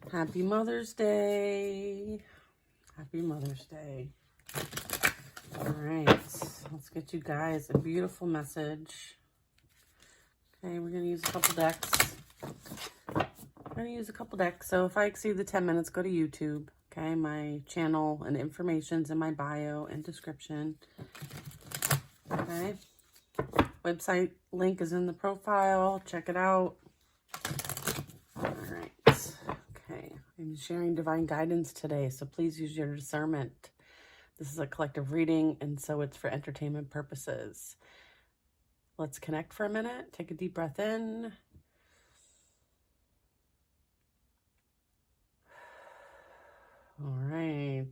Happy Mother's Day. Happy Mother's Day. All right, let's get you guys a beautiful message. Okay, we're going to use a couple decks. So if I exceed the 10 minutes, go to YouTube. Okay, my channel and information's in my bio and description. Okay, website link is in the profile. Check it out. All right. Okay, I'm sharing divine guidance today, so please use your discernment. This is a collective reading, and so it's for entertainment purposes. Let's connect for a minute. Take a deep breath in. All right.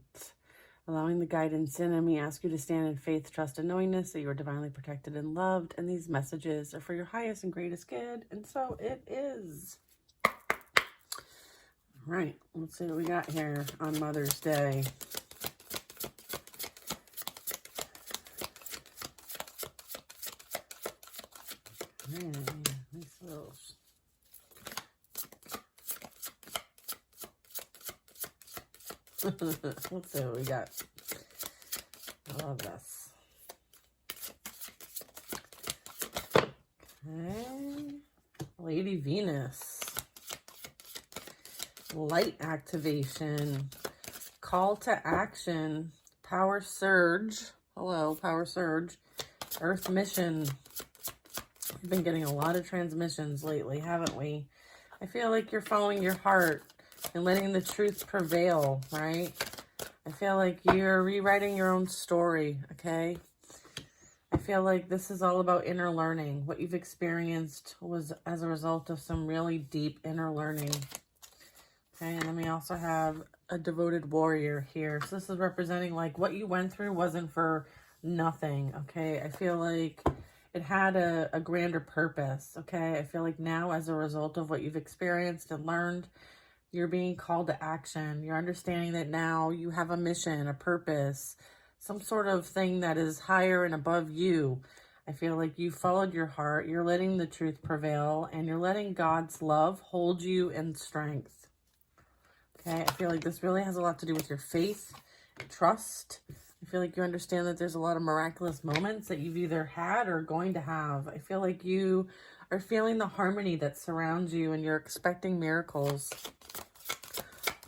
Allowing the guidance in, and we ask you to stand in faith, trust, and knowingness that you are divinely protected and loved, and these messages are for your highest and greatest good, and so it is. All right, let's see what we got here on Mother's Day. Nice little... Let's see what we got. I love this. Okay. Lady Venus. Light activation. Call to action. Power surge. Hello, power surge. Earth mission. We've been getting a lot of transmissions lately, haven't we? I feel like you're following your heart and letting the truth prevail, right? I feel like you're rewriting your own story, okay? I feel like this is all about inner learning. What you've experienced was as a result of some really deep inner learning. Okay, and then we also have a devoted warrior here. So this is representing like what you went through wasn't for nothing, okay? I feel like it had a grander purpose, okay? I feel like now as a result of what you've experienced and learned, you're being called to action. You're understanding that now you have a mission, a purpose, some sort of thing that is higher and above you. I feel like you followed your heart. You're letting the truth prevail, and you're letting God's love hold you in strength. Okay, I feel like this really has a lot to do with your faith, trust. I feel like you understand that there's a lot of miraculous moments that you've either had or going to have. I feel like you are feeling the harmony that surrounds you, and you're expecting miracles.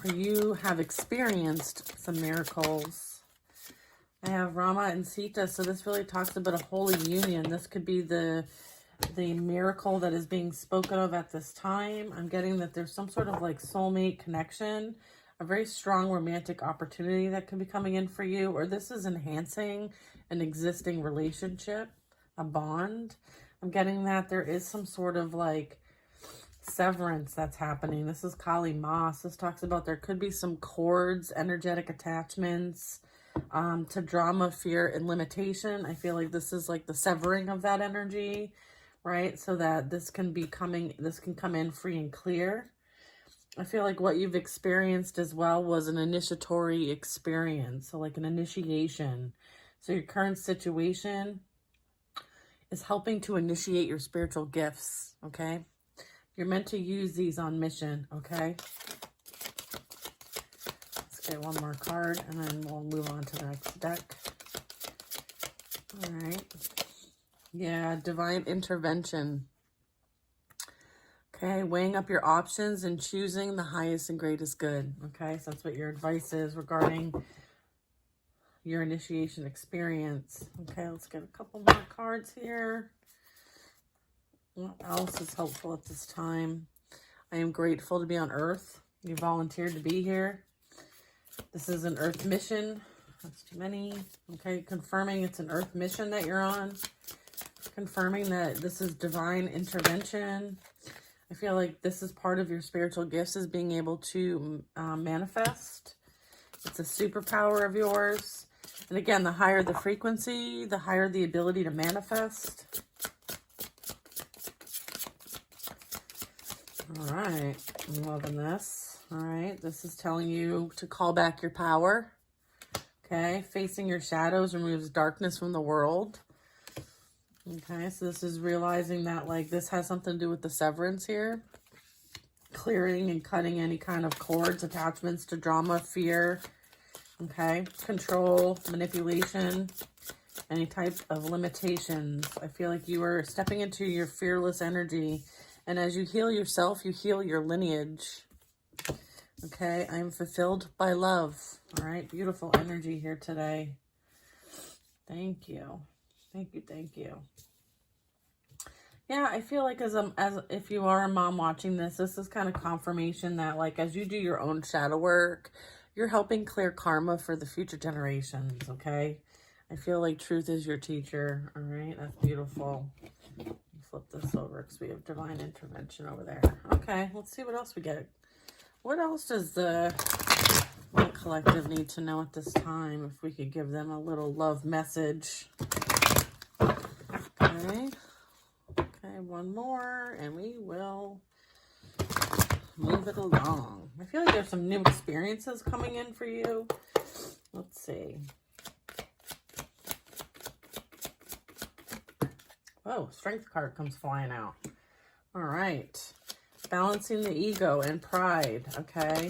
Or you have experienced some miracles. I have Rama and Sita, so this really talks about a holy union. This could be the miracle that is being spoken of at this time. I'm getting that there's some sort of like soulmate connection, a very strong romantic opportunity that could be coming in for you, or this is enhancing an existing relationship, a bond. I'm getting that there is some sort of like severance that's happening. This is Kali Mas. This talks about there could be some cords, energetic attachments to drama, fear, and limitation. I feel like this is like the severing of that energy, right? So that this can come in free and clear. I feel like what you've experienced as well was an initiatory experience, so like an initiation. So your current situation is helping to initiate your spiritual gifts, okay? You're meant to use these on mission, okay? Let's get one more card, and then we'll move on to the next deck. All right. Yeah, divine intervention. Okay, weighing up your options and choosing the highest and greatest good. Okay, so that's what your advice is regarding your initiation experience. Okay, let's get a couple more cards here. What else is helpful at this time? I am grateful to be on Earth. You volunteered to be here. This is an Earth mission. That's too many. Okay, confirming it's an Earth mission that you're on. Confirming that this is divine intervention. I feel like this is part of your spiritual gifts, is being able to manifest. It's a superpower of yours. And again, the higher the frequency, the higher the ability to manifest. All right, I'm loving this. All right, this is telling you to call back your power. Okay, facing your shadows removes darkness from the world. Okay, so this is realizing that like this has something to do with the severance here. clearing and cutting any kind of cords, attachments to drama, fear, okay? Control, manipulation, any type of limitations. I feel like you are stepping into your fearless energy. And as you heal yourself, you heal your lineage. Okay, I'm fulfilled by love. All right, beautiful energy here today. Thank you. Thank you, thank you. Yeah, I feel like as if you are a mom watching this, this is kind of confirmation that like as you do your own shadow work, you're helping clear karma for the future generations, okay? I feel like truth is your teacher, all right? That's beautiful. Flip this over because we have divine intervention over there. Okay, let's see what else we get. What else does the Light Collective need to know at this time? If we could give them a little love message. Okay. Okay, one more and we will move it along. I feel like there's some new experiences coming in for you. Let's see. Oh, Strength card comes flying out. All right. Balancing the ego and pride, okay?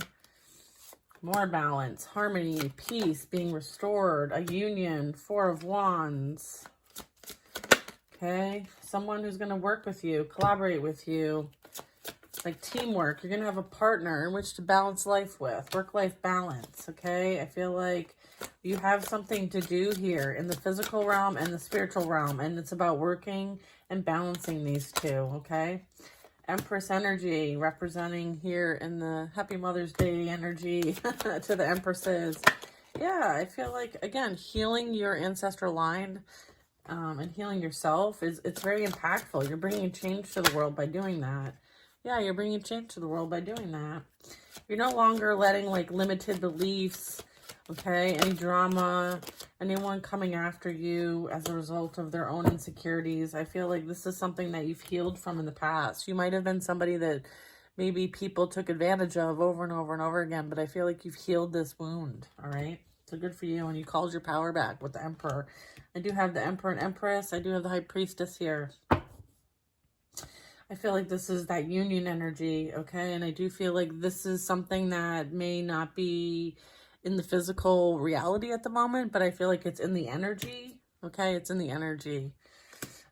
More balance, harmony, peace, being restored, a union, Four of Wands. Okay? Someone who's going to work with you, collaborate with you. Like teamwork. You're going to have a partner in which to balance life with. Work-life balance, okay? I feel like you have something to do here in the physical realm and the spiritual realm. And it's about working and balancing these two, okay? Empress energy representing here in the Happy Mother's Day energy to the Empresses. Yeah, I feel like, again, healing your ancestral line and healing yourself, it's very impactful. You're bringing change to the world by doing that. Yeah, you're bringing change to the world by doing that. You're no longer letting, like, limited beliefs, okay, any drama, anyone coming after you as a result of their own insecurities. I feel like this is something that you've healed from in the past. You might have been somebody that maybe people took advantage of over and over and over again, but I feel like you've healed this wound, all right? So good for you, and you called your power back with the Emperor. I do have the Emperor and Empress. I do have the High Priestess here. I feel like this is that union energy, okay? And I do feel like this is something that may not be in the physical reality at the moment, but I feel like it's in the energy, okay? It's in the energy.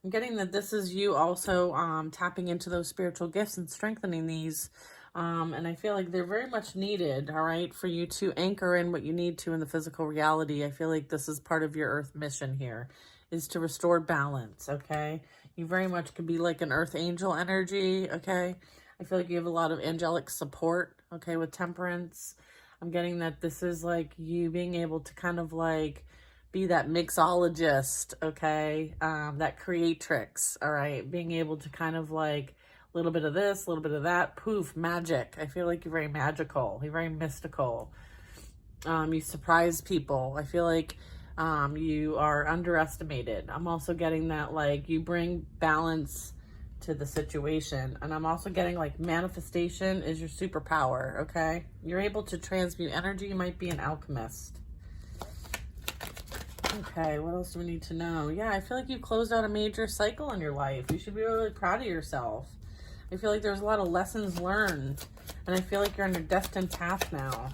I'm getting that this is you also tapping into those spiritual gifts and strengthening these. And I feel like they're very much needed, all right, for you to anchor in what you need to in the physical reality. I feel like this is part of your earth mission here, is to restore balance, okay? You very much could be like an earth angel energy, okay? I feel like you have a lot of angelic support, okay, with Temperance. I'm getting that this is like you being able to kind of like be that mixologist, okay? That creatrix, all right? Being able to kind of like a little bit of this, a little bit of that, poof, magic. I feel like you're very magical. You're very mystical. You surprise people. I feel like you are underestimated. I'm also getting that like you bring balance to the situation. And I'm also getting like manifestation is your superpower, okay? You're able to transmute energy. You might be an alchemist. Okay, what else do we need to know? Yeah, I feel like you closed out a major cycle in your life. You should be really proud of yourself. I feel like there's a lot of lessons learned. And I feel like you're on your destined path now.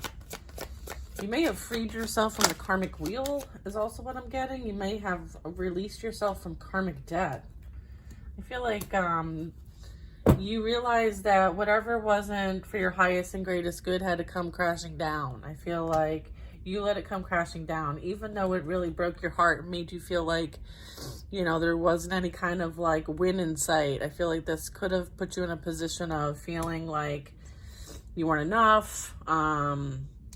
You may have freed yourself from the karmic wheel is also what I'm getting. You may have released yourself from karmic debt. I feel like you realize that whatever wasn't for your highest and greatest good had to come crashing down. I feel like you let it come crashing down, even though it really broke your heart and made you feel like, you know, there wasn't any kind of like win in sight. I feel like this could have put you in a position of feeling like you weren't enough.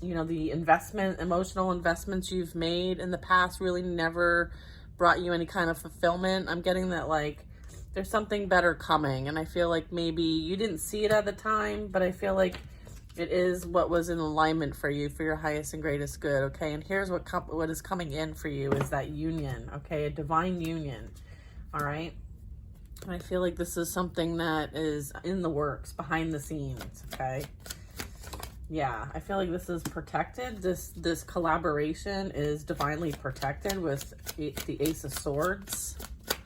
You know, the emotional investments you've made in the past really never brought you any kind of fulfillment. I'm getting that like there's something better coming, and I feel like maybe you didn't see it at the time, but I feel like it is what was in alignment for you, for your highest and greatest good, okay? And here's what is coming in for you is that union, okay? A divine union, all right? And I feel like this is something that is in the works, behind the scenes, okay? Yeah, I feel like this is protected. This collaboration is divinely protected with the Ace of Swords. Okay,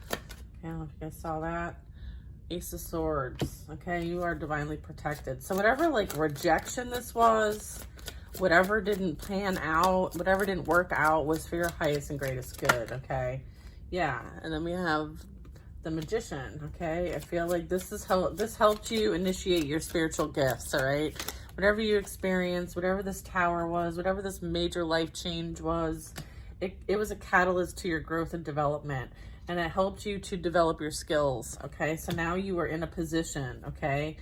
I don't know if you guys saw that. Ace of Swords. Okay, you are divinely protected. So whatever like rejection this was, whatever didn't pan out, whatever didn't work out was for your highest and greatest good. Okay, yeah. And then we have the Magician. Okay, I feel like this helped you initiate your spiritual gifts. All right, whatever you experienced, whatever this tower was, whatever this major life change was, it was a catalyst to your growth and development. And it helped you to develop your skills, okay? So now you are in a position, okay?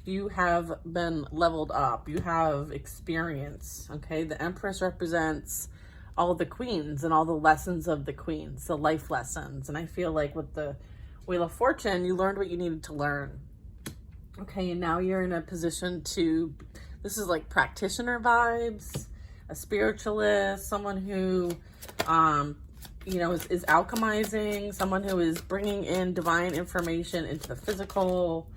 You have been leveled up. You have experience, okay? The Empress represents all the queens and all the lessons of the queens, the life lessons. And I feel like with the Wheel of Fortune, you learned what you needed to learn, okay? And now you're in a position to, this is like practitioner vibes, a spiritualist, someone who, you know, is alchemizing, someone who is bringing in divine information into the physical.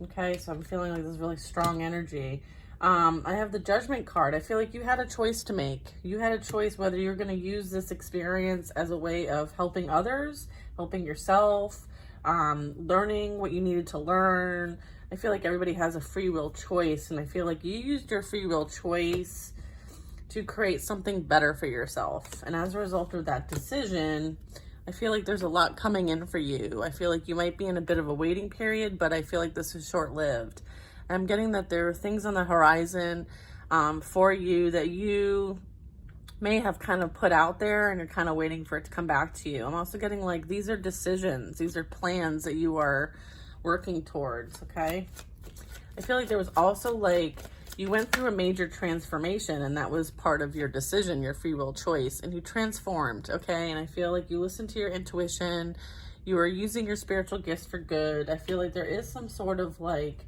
Okay, so I'm feeling like this really strong energy. I have the Judgment card. I feel like you had a choice to make. You had a choice whether you're going to use this experience as a way of helping others, helping yourself, learning what you needed to learn. I feel like everybody has a free will choice, and I feel like you used your free will choice to create something better for yourself. And as a result of that decision, I feel like there's a lot coming in for you. I feel like you might be in a bit of a waiting period, but I feel like this is short-lived. I'm getting that there are things on the horizon for you that you may have kind of put out there and you're kind of waiting for it to come back to you. I'm also getting like, these are decisions, these are plans that you are working towards, okay? I feel like there was also like, you went through a major transformation, and that was part of your decision, your free will choice, and you transformed, okay? And I feel like you listened to your intuition. You are using your spiritual gifts for good. I feel like there is some sort of like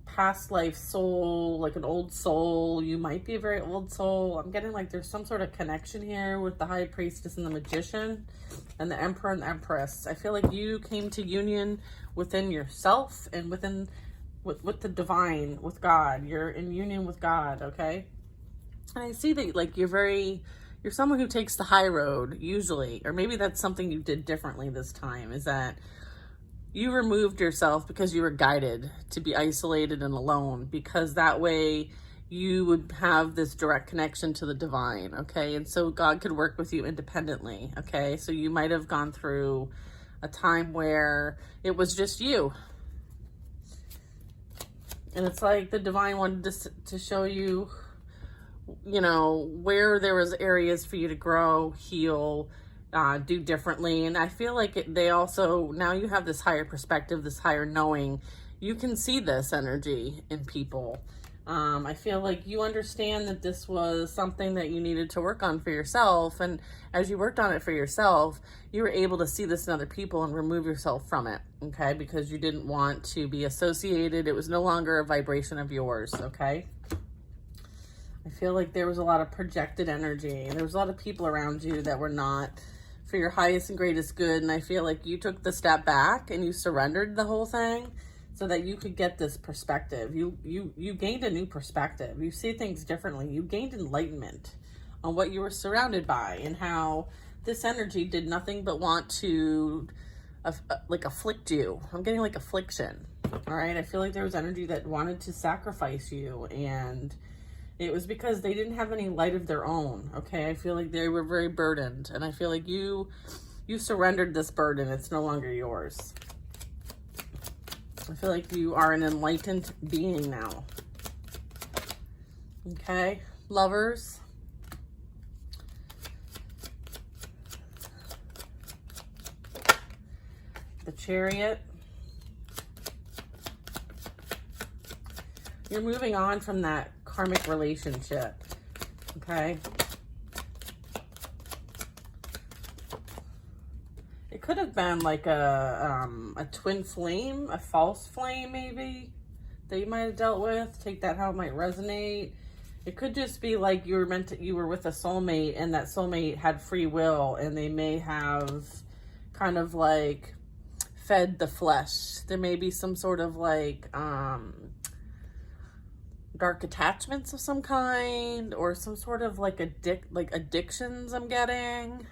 past life soul, like an old soul. You might be a very old soul. I'm getting like there's some sort of connection here with the High Priestess and the Magician and the Emperor and the Empress. I feel like you came to union within yourself and within with the divine, with God. You're in union with God, okay? And I see that like you're someone who takes the high road usually, or maybe that's something you did differently this time, is that you removed yourself because you were guided to be isolated and alone, because that way you would have this direct connection to the divine, okay? And so God could work with you independently, okay? So you might have gone through a time where it was just you. And it's like the divine wanted to show you, you know, where there was areas for you to grow, heal, do differently. And I feel like they also, now you have this higher perspective, this higher knowing. You can see this energy in people. I feel like you understand that this was something that you needed to work on for yourself. And as you worked on it for yourself, you were able to see this in other people and remove yourself from it, okay? Because you didn't want to be associated. It was no longer a vibration of yours, okay? I feel like there was a lot of projected energy. There was a lot of people around you that were not for your highest and greatest good. And I feel like you took the step back and you surrendered the whole thing so that you could get this perspective. You gained a new perspective. You see things differently. You gained enlightenment on what you were surrounded by and how this energy did nothing but want to like afflict you. I'm getting like affliction. All right. I feel like there was energy that wanted to sacrifice you, and it was because they didn't have any light of their own. Okay. I feel like they were very burdened, and I feel like you surrendered this burden. It's no longer yours. I feel like you are an enlightened being now. Okay, Lovers. The Chariot. You're moving on from that karmic relationship, okay? It could have been like a twin flame, a false flame maybe, that you might have dealt with. Take that how it might resonate. It could just be like you were with a soulmate, and that soulmate had free will, and they may have kind of like fed the flesh. There may be some sort of like dark attachments of some kind, or some sort of like addictions I'm getting.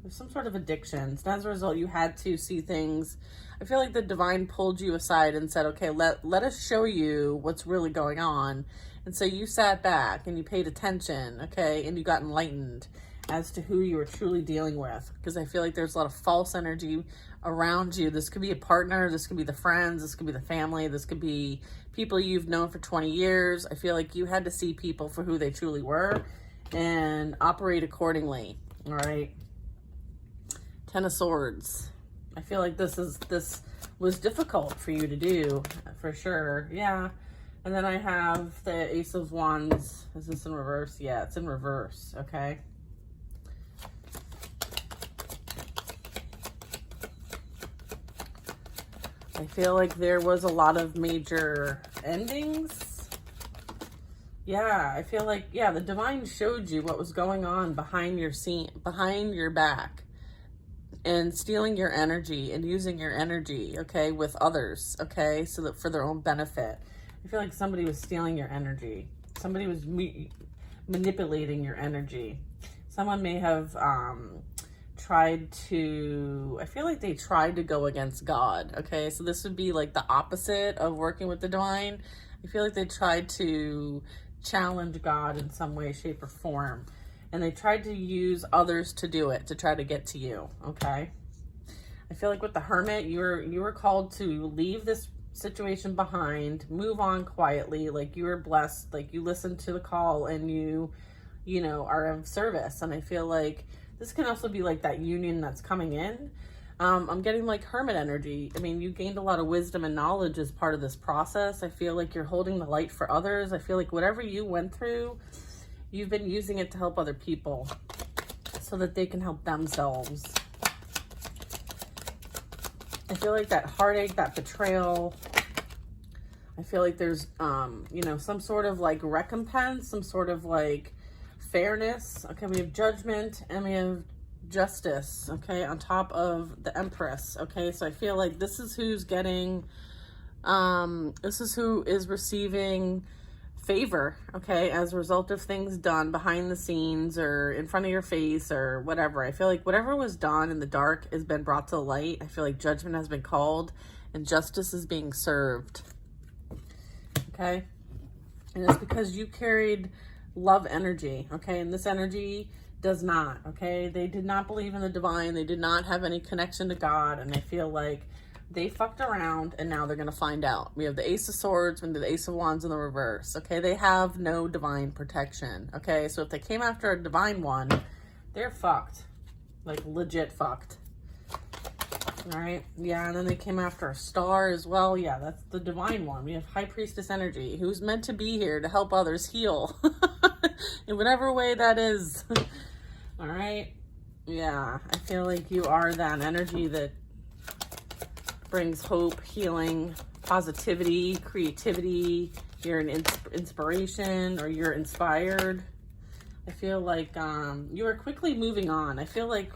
There's some sort of addictions. And as a result, you had to see things. I feel like the divine pulled you aside and said, okay, let us show you what's really going on. And so you sat back and you paid attention, okay, and you got enlightened as to who you were truly dealing with. Because I feel like there's a lot of false energy around you. This could be a partner, this could be the friends, this could be the family, this could be people you've known for 20 years. I feel like you had to see people for who they truly were and operate accordingly. All right. 10 of Swords. I feel like this was difficult for you to do, for sure. Yeah. And then I have the Ace of Wands. Is this in reverse? Yeah, it's in reverse. Okay. I feel like there was a lot of major endings. Yeah, I feel like, yeah, the divine showed you what was going on behind your scene, behind your back, and stealing your energy and using your energy, okay, with others, okay, so that for their own benefit. I feel like somebody was stealing your energy. Somebody was manipulating your energy. Someone may have tried to, I feel like they tried to go against God, okay? So this would be like the opposite of working with the divine. I feel like they tried to challenge God in some way, shape, or form. And they tried to use others to do it, to try to get to you, okay? I feel like with the Hermit, you were called to leave this situation behind, move on quietly, like you were blessed, like you listened to the call and you know, are of service. And I feel like this can also be like that union that's coming in. I'm getting like Hermit energy. I mean, you gained a lot of wisdom and knowledge as part of this process. I feel like you're holding the light for others. I feel like whatever you went through, you've been using it to help other people so that they can help themselves. I feel like that heartache, that betrayal, I feel like there's, you know, some sort of like recompense, some sort of like fairness. Okay, we have Judgment and we have Justice, okay, on top of the Empress. Okay, so I feel like this is who's getting, this is who is receiving favor, okay, as a result of things done behind the scenes or in front of your face or whatever. I feel like whatever was done in the dark has been brought to the light. I feel like judgment has been called and justice is being served, okay? And it's because you carried love energy, okay? And this energy does not, okay? They did not believe in the divine. They did not have any connection to God. And I feel like they fucked around and now they're going to find out. We have the Ace of Swords and the Ace of Wands in the reverse, okay? They have no divine protection, okay? So if they came after a divine one, they're fucked. Like legit fucked. All right, yeah, and then they came after a star as well. Yeah, that's the divine one. We have High Priestess energy, who's meant to be here to help others heal in whatever way that is. All right, yeah, I feel like you are that energy that brings hope, healing, positivity, creativity. You're an inspiration, or you're inspired. I feel like you are quickly moving on. I feel like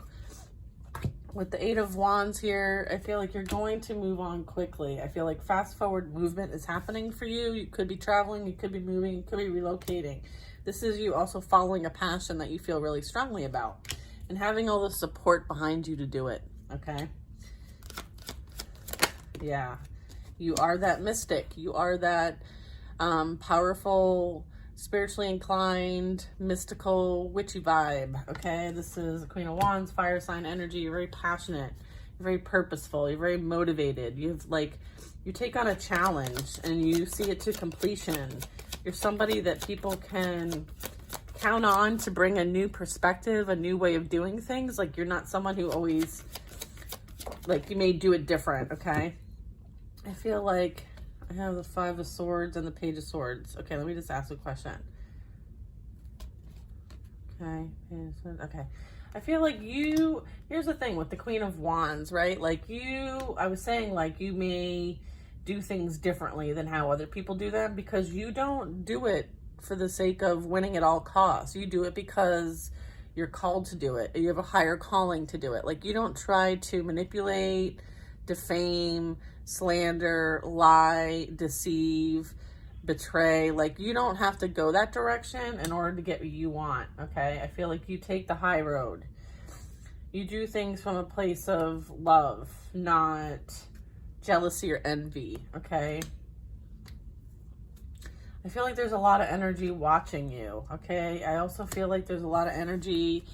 with the Eight of Wands here, I feel like you're going to move on quickly. I feel like fast forward movement is happening for you. You could be traveling, you could be moving, you could be relocating. This is you also following a passion that you feel really strongly about and having all the support behind you to do it, okay? Yeah, you are that mystic. You are that powerful, spiritually inclined, mystical, witchy vibe, okay? This is the Queen of Wands, fire sign energy. You're very passionate. You're very purposeful. You're very motivated. You've like, you take on a challenge and you see it to completion. You're somebody that people can count on to bring a new perspective, a new way of doing things. Like, you're not someone who always, like, you may do it different, okay? I feel like I have the Five of Swords and the Page of Swords. Okay, let me just ask a question. Okay, okay. I feel like you, here's the thing with the Queen of Wands, right? Like you, I was saying like you may do things differently than how other people do them because you don't do it for the sake of winning at all costs. You do it because you're called to do it. You have a higher calling to do it. Like you don't try to manipulate, defame, slander, lie, deceive, betray. Like you don't have to go that direction in order to get what you want, okay? I feel like you take the high road. You do things from a place of love, not jealousy or envy, okay? I feel like there's a lot of energy watching you, okay? I also feel like there's a lot of energy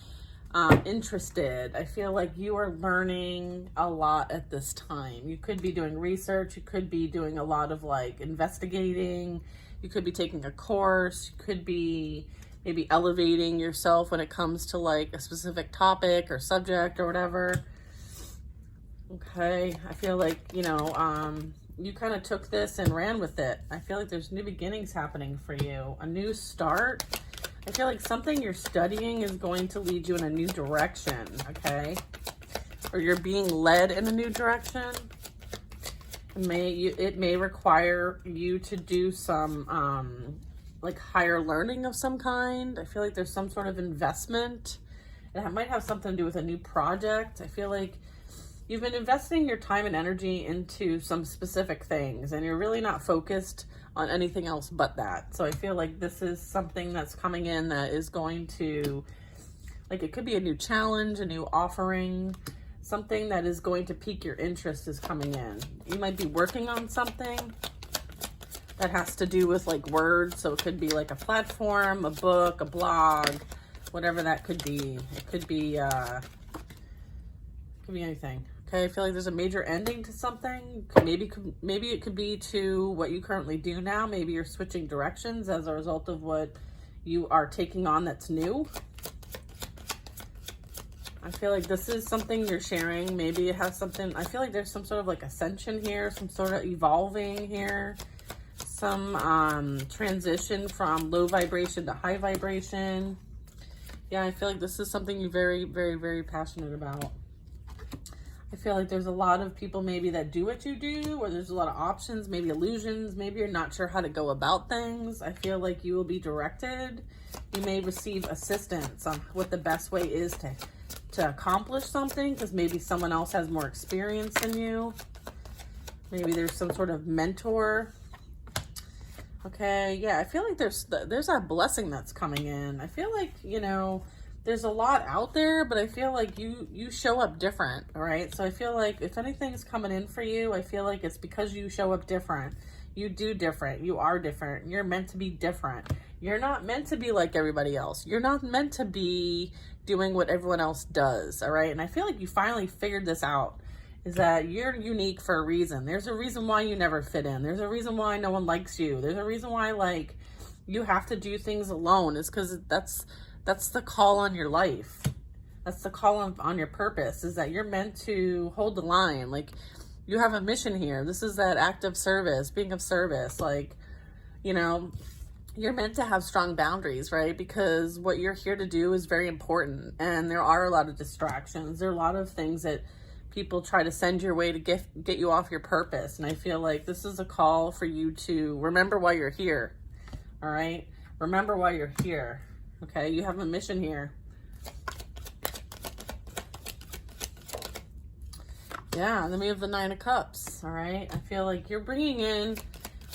interested. I feel like you are learning a lot at this time. You could be doing research. You could be doing a lot of like investigating. You could be taking a course. You could be maybe elevating yourself when it comes to like a specific topic or subject or whatever. Okay, I feel like, you kind of took this and ran with it. I feel like there's new beginnings happening for you, a new start. I feel like something you're studying is going to lead you in a new direction, okay? Or you're being led in a new direction. It may require you to do some like higher learning of some kind. I feel like there's some sort of investment. It might have something to do with a new project. I feel like you've been investing your time and energy into some specific things, and you're really not focused on anything else but that. So I feel like this is something that's coming in that is going to, like, it could be a new challenge, a new offering, something that is going to pique your interest is coming in. You might be working on something that has to do with like words. So it could be like a platform, a book, a blog, whatever that could be. It could be anything. Okay, I feel like there's a major ending to something. Maybe it could be to what you currently do now. Maybe you're switching directions as a result of what you are taking on that's new. I feel like this is something you're sharing. Maybe it has something, I feel like there's some sort of like ascension here, some sort of evolving here, some transition from low vibration to high vibration. Yeah, I feel like this is something you're very, very, very passionate about. I feel like there's a lot of people maybe that do what you do, or there's a lot of options, maybe illusions. Maybe you're not sure how to go about things. I feel like you will be directed. You may receive assistance on what the best way is to accomplish something, because maybe someone else has more experience than you. Maybe there's some sort of mentor. Okay, yeah, I feel like there's a blessing that's coming in. I feel like, there's a lot out there, but I feel like you show up different, all right? So I feel like if anything's coming in for you, I feel like it's because you show up different. You do different. You are different. You're meant to be different. You're not meant to be like everybody else. You're not meant to be doing what everyone else does, all right? And I feel like you finally figured this out, is that you're unique for a reason. There's a reason why you never fit in. There's a reason why no one likes you. There's a reason why, like, you have to do things alone. It's because that's the call on your life. That's the call on your purpose, is that you're meant to hold the line. Like, you have a mission here. This is that act of service, being of service. Like, you're meant to have strong boundaries, right? Because what you're here to do is very important. And there are a lot of distractions. There are a lot of things that people try to send your way to get you off your purpose. And I feel like this is a call for you to remember why you're here. All right? Remember why you're here. Okay, you have a mission here. Yeah, and then we have the Nine of Cups, all right? I feel like you're bringing in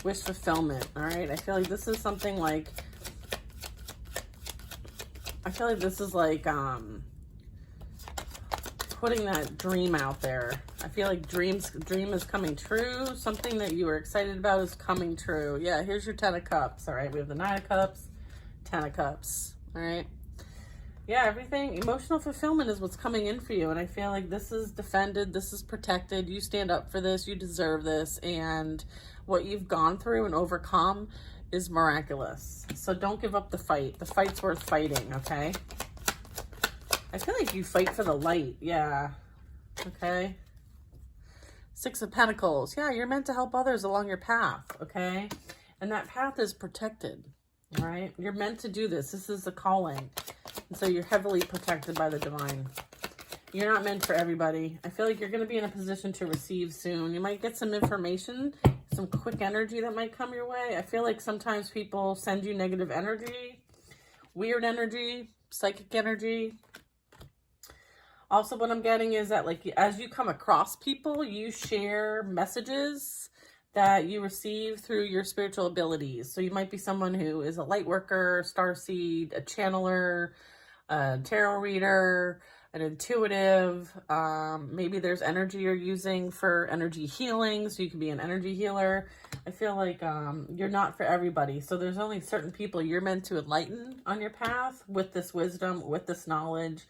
wish fulfillment, all right? I feel like this is something like, putting that dream out there. I feel like dream is coming true. Something that you were excited about is coming true. Yeah, here's your Ten of Cups, all right? We have the Nine of Cups, Ten of Cups, all right? Yeah, everything, emotional fulfillment is what's coming in for you. And I feel like this is defended, this is protected. You stand up for this, you deserve this. And what you've gone through and overcome is miraculous. So don't give up the fight. The fight's worth fighting, okay? I feel like you fight for the light, yeah. Okay. Six of Pentacles. Yeah, you're meant to help others along your path, okay? And that path is protected, all right? You're meant to do this. This is the calling. And so you're heavily protected by the divine. You're not meant for everybody. I feel like you're going to be in a position to receive soon. You might get some information, some quick energy that might come your way. I feel like sometimes people send you negative energy, weird energy, psychic energy. Also, what I'm getting is that, like, as you come across people, you share messages that you receive through your spiritual abilities. So you might be someone who is a light worker, starseed, a channeler, a tarot reader, an intuitive. Maybe there's energy you're using for energy healing, so you can be an energy healer. I feel like you're not for everybody. So there's only certain people you're meant to enlighten on your path with this wisdom, with this knowledge.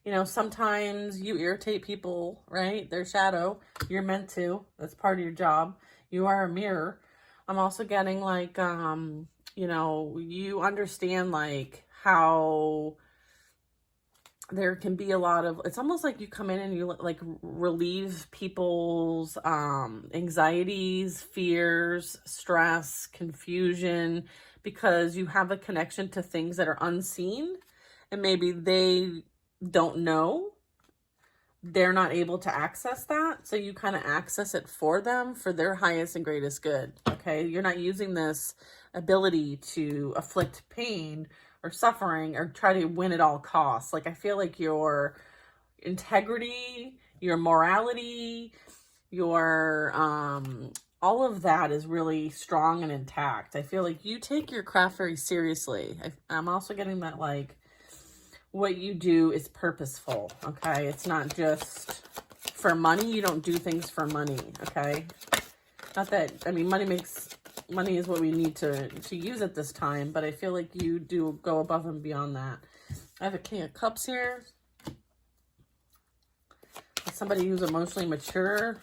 You know, sometimes you irritate people, right? Their shadow. You're meant to. That's part of your job. You are a mirror. I'm also getting like, you know, you understand like how there can be a lot of, it's almost like you come in and you like relieve people's anxieties, fears, stress, confusion, because you have a connection to things that are unseen, and maybe they don't know, they're not able to access that, so you kind of access it for them for their highest and greatest good. Okay, you're not using this ability to afflict pain or suffering or try to win at all costs. Like, I feel like your integrity, your morality, your all of that is really strong and intact. I feel like you take your craft very seriously. I'm also getting that like what you do is purposeful. Okay, it's not just for money. You don't do things for money. Okay, not that, I mean, money is what we need to use at this time, but I feel like you do go above and beyond that. I have a King of Cups here. Somebody who's emotionally mature.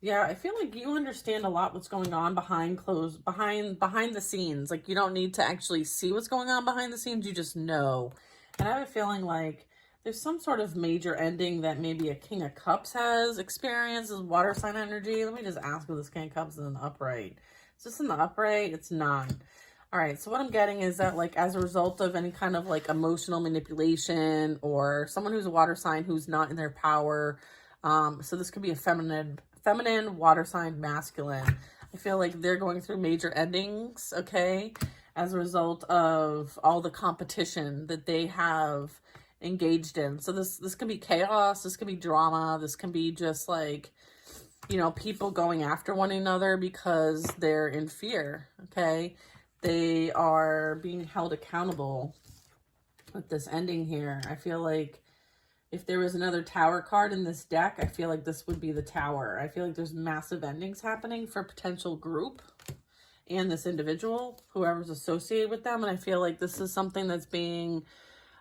Yeah, I feel like you understand a lot what's going on behind the scenes. Like, you don't need to actually see what's going on behind the scenes. You just know. And I have a feeling like there's some sort of major ending that maybe a King of Cups has experienced as water sign energy. Let me just ask what this King of Cups is in the upright. Is this in the upright? It's not. All right, so what I'm getting is that, like, as a result of any kind of, like, emotional manipulation or someone who's a water sign who's not in their power, so this could be a feminine, water sign, masculine. I feel like they're going through major endings, okay, as a result of all the competition that they have engaged in. So this can be chaos, this can be drama, this can be just like, you know, people going after one another because they're in fear, okay? They are being held accountable with this ending here. I feel like if there was another Tower card in this deck, I feel like this would be the Tower. I feel like there's massive endings happening for a potential group and this individual, whoever's associated with them. And I feel like this is something that's being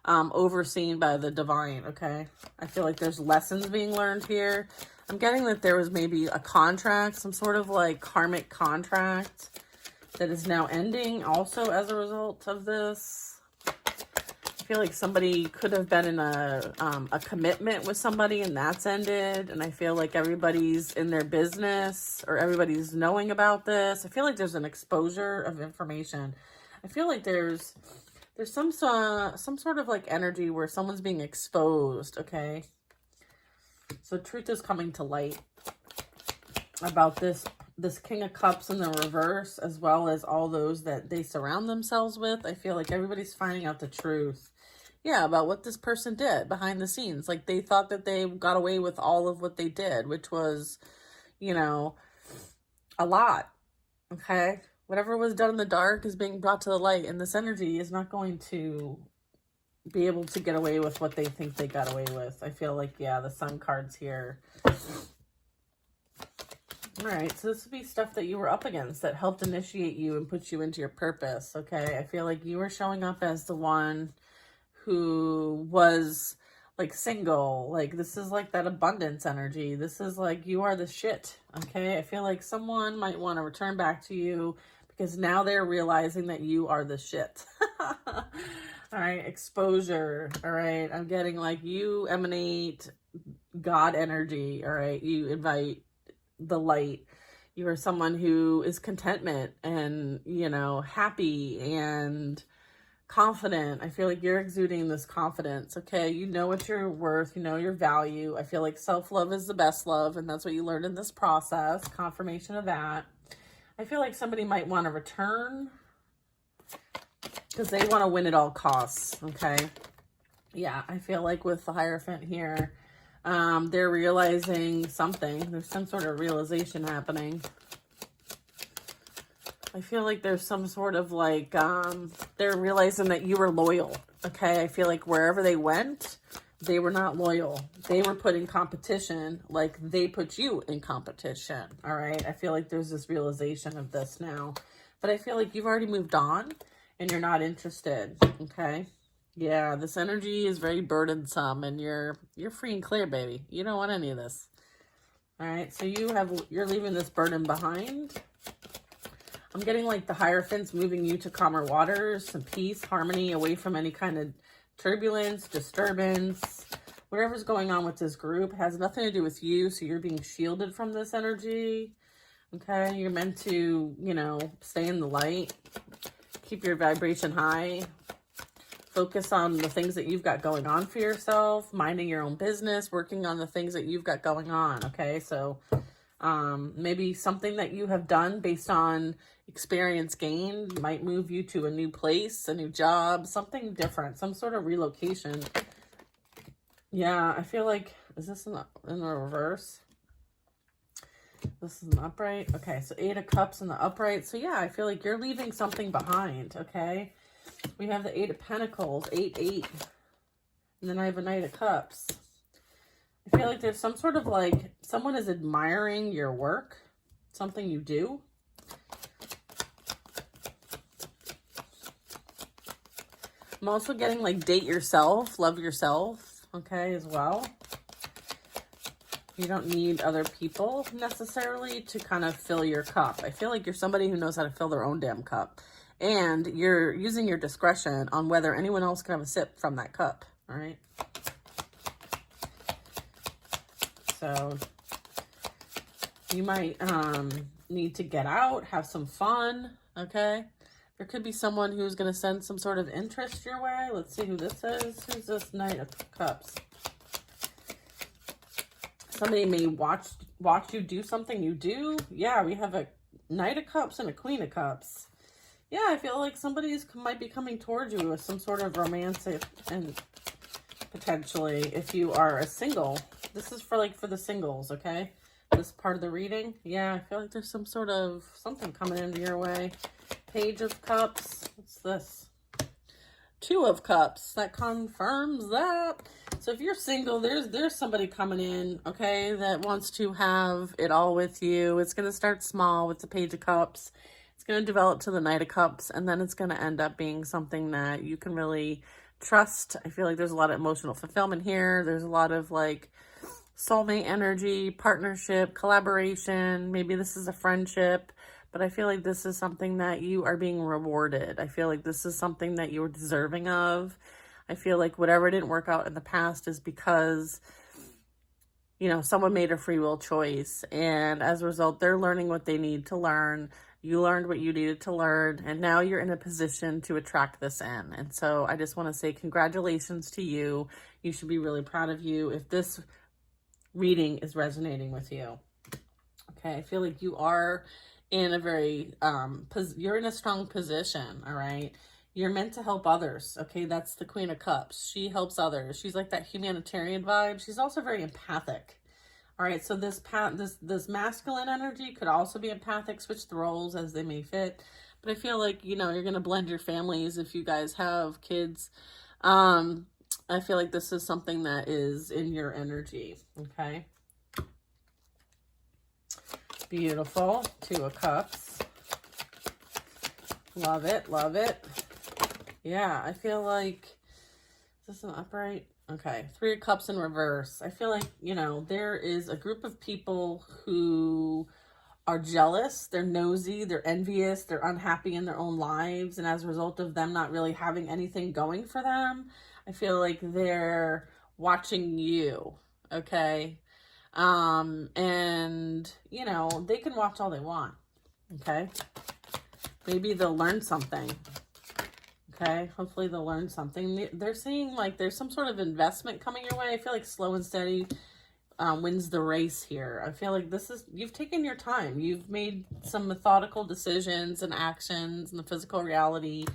overseen by the divine, okay? I feel like there's lessons being learned here. I'm getting that there was maybe a contract, some sort of like karmic contract that is now ending also as a result of this. I feel like somebody could have been in a commitment with somebody and that's ended. And I feel like everybody's in their business or everybody's knowing about this. I feel like there's an exposure of information. I feel like there's some sort of like energy where someone's being exposed, okay? So truth is coming to light about this King of Cups in the reverse, as well as all those that they surround themselves with. I feel like everybody's finding out the truth. Yeah, about what this person did behind the scenes. Like, they thought that they got away with all of what they did, which was, you know, a lot, okay? Whatever was done in the dark is being brought to the light, and this energy is not going to be able to get away with what they think they got away with. I feel like, yeah, the Sun card's here. All right, so this would be stuff that you were up against that helped initiate you and put you into your purpose, okay? I feel like you were showing up as the one who was, like, single. Like, this is, like, that abundance energy. This is, like, you are the shit, okay? I feel like someone might want to return back to you because now they're realizing that you are the shit. All right, exposure, all right? I'm getting, like, you emanate God energy, all right? You invite the light. You are someone who is contentment and, you know, happy and confident. I feel like you're exuding this confidence, okay? You know what you're worth, you know your value. I feel like self-love is the best love, and that's what you learned in this process. Confirmation of that. I feel like somebody might want to return because they want to win at all costs, okay? Yeah, I feel like with the Hierophant here, they're realizing something. There's some sort of realization happening. I feel like there's some sort of like, they're realizing that you were loyal. Okay. I feel like wherever they went, they were not loyal. They were put in competition like they put you in competition. All right. I feel like there's this realization of this now, but I feel like you've already moved on and you're not interested. Okay. Yeah. This energy is very burdensome and you're free and clear, baby. You don't want any of this. All right. So you're leaving this burden behind. I'm getting like the Hierophants moving you to calmer waters, some peace, harmony, away from any kind of turbulence, disturbance. Whatever's going on with this group has nothing to do with you, so you're being shielded from this energy. Okay, you're meant to, you know, stay in the light, keep your vibration high, focus on the things that you've got going on for yourself, minding your own business, working on the things that you've got going on. Okay, so maybe something that you have done based on experience gained might move you to a new place, a new job, something different, some sort of relocation. Yeah, I feel like, is this in the reverse? This is an upright. Okay, so 8 of Cups in the upright. So yeah, I feel like you're leaving something behind, okay? We have the 8 of Pentacles, 8, 8. And then I have a Knight of Cups. I feel like there's some sort of like, someone is admiring your work, something you do. I'm also getting like date yourself, love yourself, okay, as well. You don't need other people necessarily to kind of fill your cup. I feel like you're somebody who knows how to fill their own damn cup. And you're using your discretion on whether anyone else can have a sip from that cup, all right? So you might need to get out, have some fun, okay? There could be someone who's going to send some sort of interest your way. Let's see who this is. Who's this Knight of Cups? Somebody may watch you do something you do. Yeah, we have a Knight of Cups and a Queen of Cups. Yeah, I feel like somebody might be coming towards you with some sort of romantic, and potentially if you are a single. This is for the singles, okay? This part of the reading. Yeah, I feel like there's some sort of something coming into your way. Page of Cups. What's this? 2 of Cups. That confirms that. So if you're single, there's somebody coming in, okay, that wants to have it all with you. It's going to start small with the Page of Cups. It's going to develop to the Knight of Cups, and then it's going to end up being something that you can really trust. I feel like there's a lot of emotional fulfillment here. There's a lot of like soulmate energy, partnership, collaboration. Maybe this is a friendship, but I feel like this is something that you are being rewarded. I feel like this is something that you're deserving of. I feel like whatever didn't work out in the past is because, you know, someone made a free will choice, and as a result, they're learning what they need to learn. You learned what you needed to learn, and now you're in a position to attract this in. And so I just want to say congratulations to you. You should be really proud of you if this reading is resonating with you. Okay, I feel like you are in a very, you're in a strong position, all right? You're meant to help others, okay? That's the Queen of Cups. She helps others. She's like that humanitarian vibe. She's also very empathic. All right, so this masculine energy could also be empathic. Switch the roles as they may fit. But I feel like, you know, you're going to blend your families if you guys have kids. I feel like this is something that is in your energy, okay? Beautiful. 2 of Cups. Love it, love it. Yeah, I feel like, is this an upright? Okay, 3 of Cups in reverse. I feel like, you know, there is a group of people who are jealous, they're nosy, they're envious, they're unhappy in their own lives, and as a result of them not really having anything going for them, I feel like they're watching you, okay? And, you know, they can watch all they want, okay? Maybe they'll learn something. Okay, hopefully they'll learn something. They're seeing like there's some sort of investment coming your way. I feel like slow and steady wins the race here. I feel like you've taken your time. You've made some methodical decisions and actions in the physical reality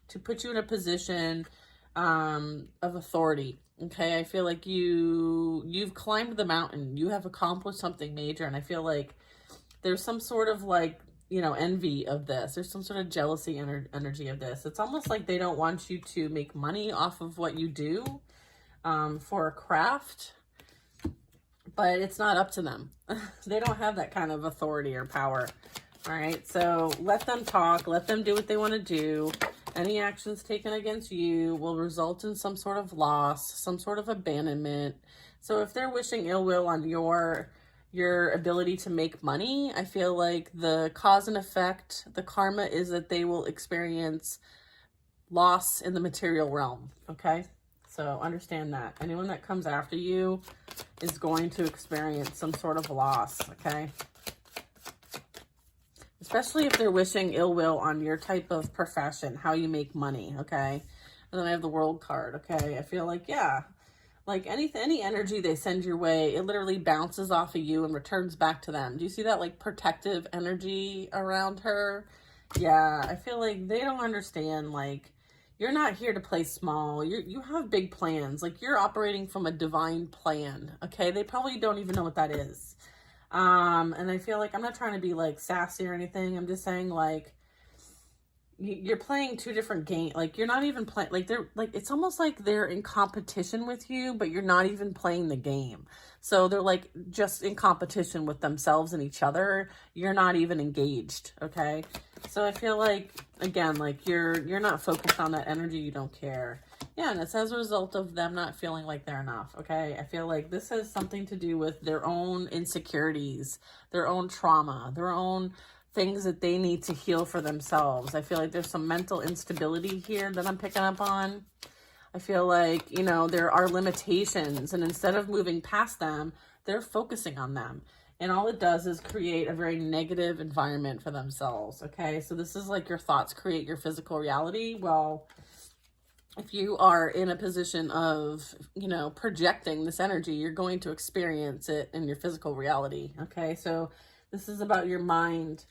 to put you in a position of authority. Okay, I feel like you've climbed the mountain. You have accomplished something major, and I feel like there's some sort of like you know, envy of this. There's some sort of jealousy energy of this. It's almost like they don't want you to make money off of what you do for a craft, but it's not up to them. They don't have that kind of authority or power. All right, so let them talk, let them do what they want to do. Any actions taken against you will result in some sort of loss, some sort of abandonment. So if they're wishing ill will on your ability to make money, I feel like the cause and effect, the karma is that they will experience loss in the material realm, okay? So understand that. Anyone that comes after you is going to experience some sort of loss, okay? Especially if they're wishing ill will on your type of profession, how you make money, okay? And then I have the World card, okay? I feel like, yeah, like any energy they send your way, it literally bounces off of you and returns back to them. Do you see that, like, protective energy around her? Yeah, I feel like they don't understand, like, you're not here to play small. You have big plans. Like, you're operating from a divine plan, okay? They probably don't even know what that is. And I feel like I'm not trying to be like sassy or anything. I'm just saying, like, you're playing two different games. Like, you're not even playing, like, they're like, it's almost like they're in competition with you, but you're not even playing the game. So they're like just in competition with themselves and each other. You're not even engaged. Okay. So I feel like, again, like you're not focused on that energy. You don't care. Yeah, and it's as a result of them not feeling like they're enough, okay? I feel like this has something to do with their own insecurities, their own trauma, their own things that they need to heal for themselves. I feel like there's some mental instability here that I'm picking up on. I feel like, you know, there are limitations, and instead of moving past them, they're focusing on them. And all it does is create a very negative environment for themselves, okay? So this is like your thoughts create your physical reality. Well, if you are in a position of, you know, projecting this energy, you're going to experience it in your physical reality, okay? So this is about your mind,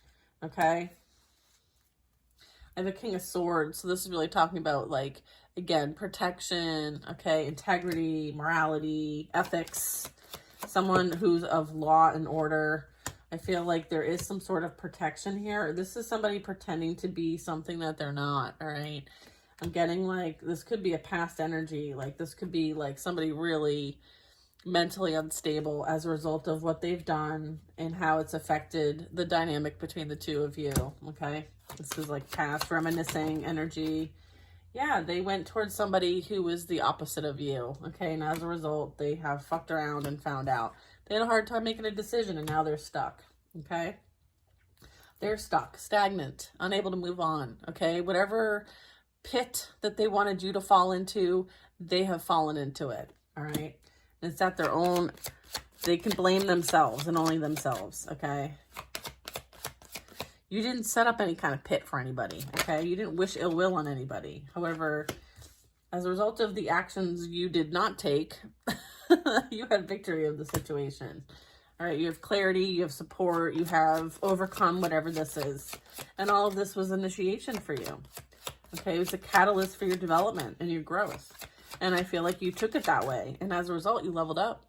okay? I have a King of Swords, so this is really talking about, like, again, protection, okay, integrity, morality, ethics, someone who's of law and order. I feel like there is some sort of protection here. This is somebody pretending to be something that they're not, all right? I'm getting like, this could be a past energy. Like, this could be like somebody really mentally unstable as a result of what they've done and how it's affected the dynamic between the two of you, okay? This is like past reminiscing energy. Yeah, they went towards somebody who was the opposite of you, okay? And as a result, they have fucked around and found out. They had a hard time making a decision, and now they're stuck, okay? They're stuck, stagnant, unable to move on, okay? Whatever pit that they wanted you to fall into, they have fallen into it, all right? It's at their own, they can blame themselves and only themselves, okay? You didn't set up any kind of pit for anybody, okay? You didn't wish ill will on anybody. However, as a result of the actions you did not take, you had victory of the situation. All right, you have clarity, you have support, you have overcome whatever this is. And all of this was initiation for you. Okay, it was a catalyst for your development and your growth. And I feel like you took it that way. And as a result, you leveled up.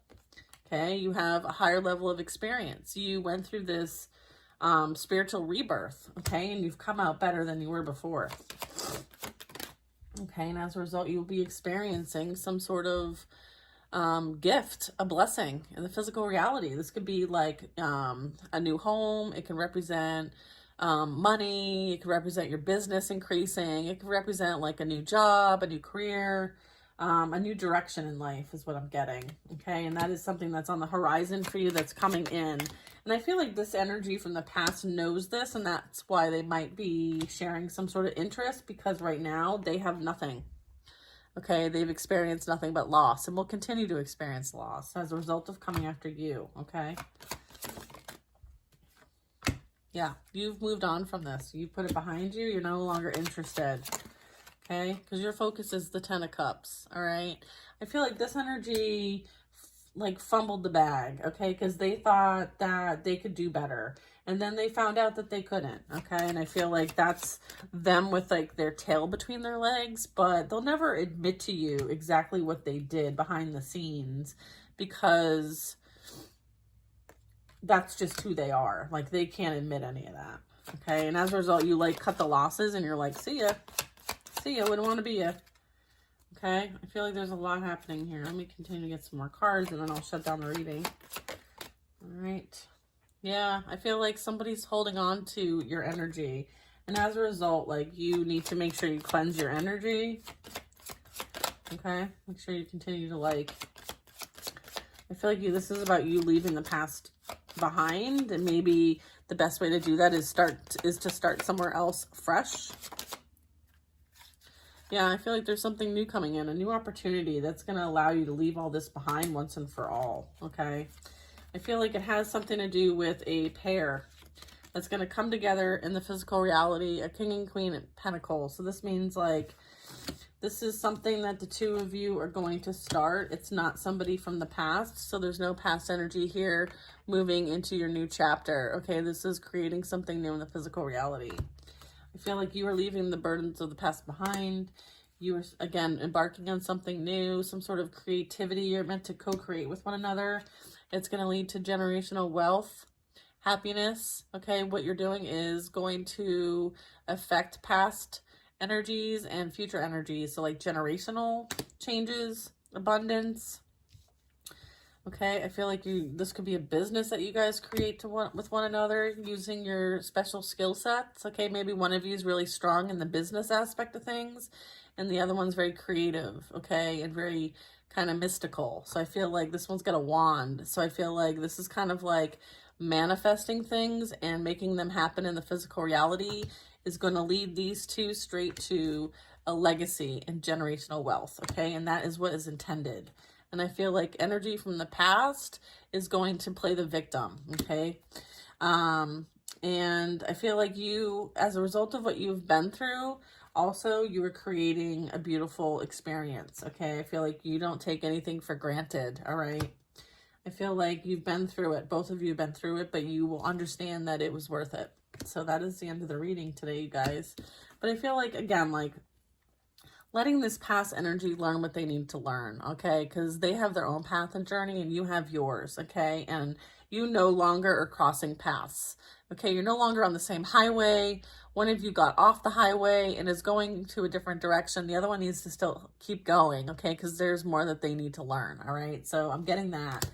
Okay, you have a higher level of experience. You went through this spiritual rebirth. Okay, and you've come out better than you were before. Okay, and as a result, you'll be experiencing some sort of gift, a blessing in the physical reality. This could be like a new home. It can represent money. It could represent your business increasing. It could represent like a new job, a new career, a new direction in life is what I'm getting. Okay, and that is something that's on the horizon for you, that's coming in. And I feel like this energy from the past knows this, and that's why they might be sharing some sort of interest, because right now they have nothing. Okay, they've experienced nothing but loss and will continue to experience loss as a result of coming after you, okay? Yeah, you've moved on from this. You put it behind you. You're no longer interested, okay? Because your focus is the Ten of Cups, all right? I feel like this energy, like, fumbled the bag, okay? Because they thought that they could do better. And then they found out that they couldn't, okay? And I feel like that's them with, like, their tail between their legs. But they'll never admit to you exactly what they did behind the scenes, because that's just who they are. Like, they can't admit any of that, Okay, and as a result, you like cut the losses and you're like, see ya, wouldn't want to be ya. Okay, I feel like there's a lot happening here. Let me continue to get some more cards and then I'll shut down the reading. All right. Yeah, I feel like somebody's holding on to your energy. And as a result, like, you need to make sure you cleanse your energy. Okay, make sure you continue to, like, I feel like this is about you leaving the past behind. And maybe the best way to do that is to start somewhere else fresh. Yeah, I feel like there's something new coming in, a new opportunity that's going to allow you to leave all this behind once and for all, okay? I feel like it has something to do with a pair that's going to come together in the physical reality, a king and queen of pentacles. So this means, like, this is something that the two of you are going to start. It's not somebody from the past, so there's no past energy here moving into your new chapter, okay? This is creating something new in the physical reality. I feel like you are leaving the burdens of the past behind. You are, again, embarking on something new, some sort of creativity you're meant to co-create with one another. It's going to lead to generational wealth, happiness. Okay, what you're doing is going to affect past energies and future energies. So like generational changes, abundance. Okay, I feel like this could be a business that you guys create with one another using your special skill sets. Okay, maybe one of you is really strong in the business aspect of things and the other one's very creative, okay, and very kind of mystical. So I feel like this one's got a wand. So I feel like this is kind of like manifesting things and making them happen in the physical reality is going to lead these two straight to a legacy and generational wealth, okay? And that is what is intended. And I feel like energy from the past is going to play the victim, okay? And I feel like you, as a result of what you've been through, also you are creating a beautiful experience, okay? I feel like you don't take anything for granted, all right? I feel like you've been through it. Both of you have been through it, but you will understand that it was worth it. So that is the end of the reading today, you guys. But I feel like, again, like, letting this past energy learn what they need to learn, okay? Because they have their own path and journey and you have yours, okay? And you no longer are crossing paths, okay? You're no longer on the same highway. One of you got off the highway and is going to a different direction. The other one needs to still keep going, okay? Because there's more that they need to learn, all right? So I'm getting that.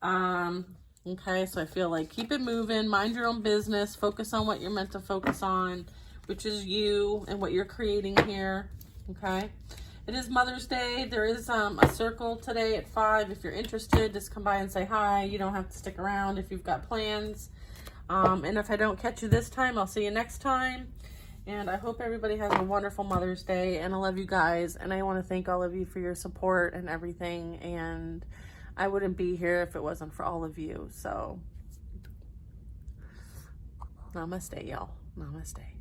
Okay, so I feel like keep it moving, mind your own business, focus on what you're meant to focus on, which is you and what you're creating here. Okay, it is Mother's Day. There is a circle today at 5. If you're interested, just come by and say hi. You don't have to stick around if you've got plans. And if I don't catch you this time, I'll see you next time. And I hope everybody has a wonderful Mother's Day. And I love you guys. And I want to thank all of you for your support and everything. And I wouldn't be here if it wasn't for all of you. So, namaste, y'all. Namaste.